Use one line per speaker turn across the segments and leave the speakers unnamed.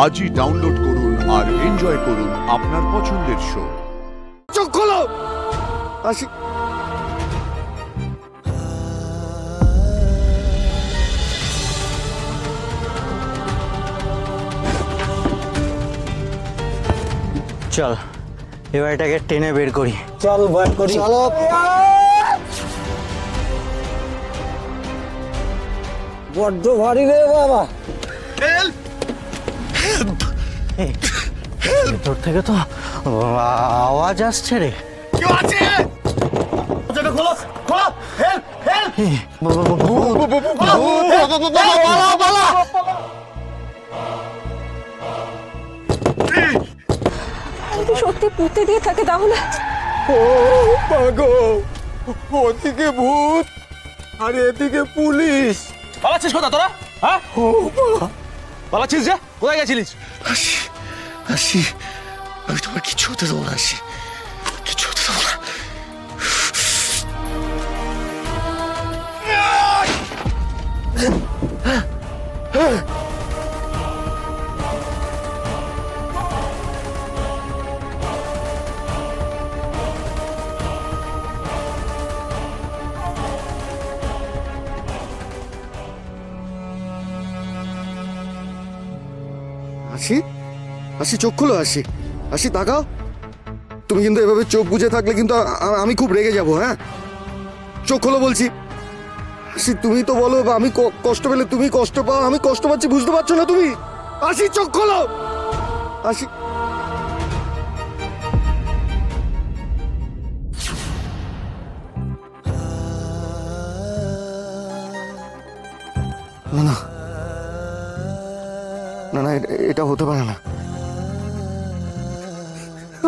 আজই ডাউনলোড করুন আর এনজয় করুন আপনার পছন্দের শো।
চোখ খোলো। আসি।
চল এবার এটাকে টেনে বের করি।
চল বের করি। চলো। বড্ড ভারী রে বাবা।
তোর থেকে তো আওয়াজ আসছে রে।
কেউ আছে? এটা খোলো খোলো। Help help.
যদি সত্যি পুঁতে দিয়ে থাকে তাহলে
ও পাগো, ওদিকে ভূত আর এদিকে পুলিশ।
পালাচ্ছিস কোথা তোরা? হ্যাঁ পালাচ্ছিস যে? কোথায় গেছিলিস?
আসি আসি, আমি তোমার কিছু হতে দেবো না। আসি, কিছু হতে দেবো না। আসি আসি, চোখ খুলো। আসি আসি, তাকাও। তুমি কিন্তু এভাবে চোখ বুজে থাকলে কিন্তু আমি খুব রেগে যাব। হ্যাঁ, চোখ খোলো বলছি। আসি, তুমি তো বলো আমি কষ্ট পেলে তুমি কষ্ট পাও, আমি কষ্ট পাচ্ছি, বুঝতে পারছো না তুমি? আসি, চোখ খোলো। আসি। না না না না, এটা হতে পারে না।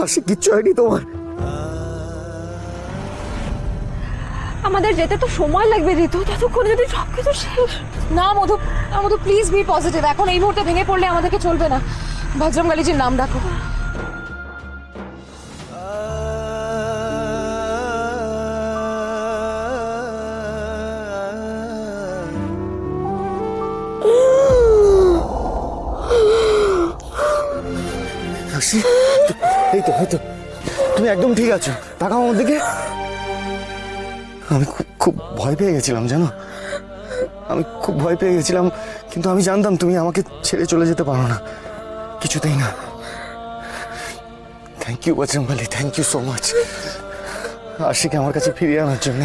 আসি, কিচ্ছু হয়নি তোমার।
আমাদের যেতে তো সময় লাগবে ঋতু, ততক্ষণ যদি সবকিছু শেষ না। মধু মধু প্লিজ বি পজিটিভ। এখন এই মুহূর্তে ভেঙে পড়লে আমাদেরকে চলবে না। বজরঙ্গবলীজির নাম ডাকো।
এই তো এই তো, তুমি একদম ঠিক আছো। তাকাও আমার দিকে। আমি খুব ভয় পেয়ে গেছিলাম, জানো, আমি খুব ভয় পেয়ে গেছিলাম, কিন্তু আমি জানতাম তুমি আমাকে ছেড়ে চলে যেতে পারো না, কিছুতেই না। Thank you Bajrangbali, thank you so much আশিকে আমার কাছে ফিরিয়ে আনার জন্য।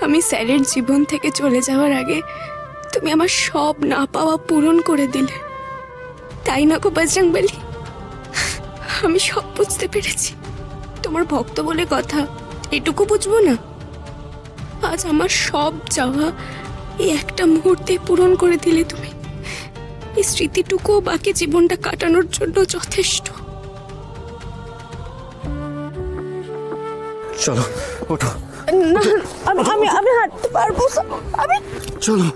আমি স্যারের জীবন থেকে চলে যাওয়ার আগে তুমি আমার সব না পাওয়া পূরণ করে দিলে, তাই না গো বজরঙ্গবলী? আমি সব বুঝতে পেরেছি। তোমার ভক্ত বলে কথা, এটুকু বুঝবো না? আজ আমার সব চাওয়া এই একটা মুহূর্তে পূরণ করে দিলে তুমি। এই স্মৃতিটুকু বাকি জীবনটা কাটানোর জন্য যথেষ্ট।
চলো ওঠো।
আমি আমি হাঁটতে পারবো। আমি
চলো,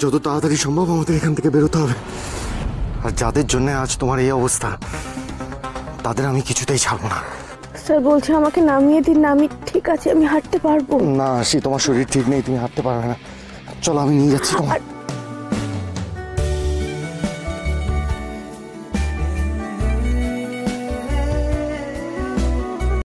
যত তাড়াতাড়ি সম্ভব আমাদের এখান থেকে বেরোতে হবে। আর যাদের জন্য আজ তোমার এই অবস্থা, তাদের আমি কিছুতেই ছাড়বো না।
স্যার বলছে আমাকে নামিয়ে দিন না। আমি ঠিক আছে, আমি হাঁটতে পারবো।
না আসি, তোমার শরীর ঠিক নেই, তুমি হাঁটতে পারবে না। চলো, আমি নিয়ে যাচ্ছি তোমার।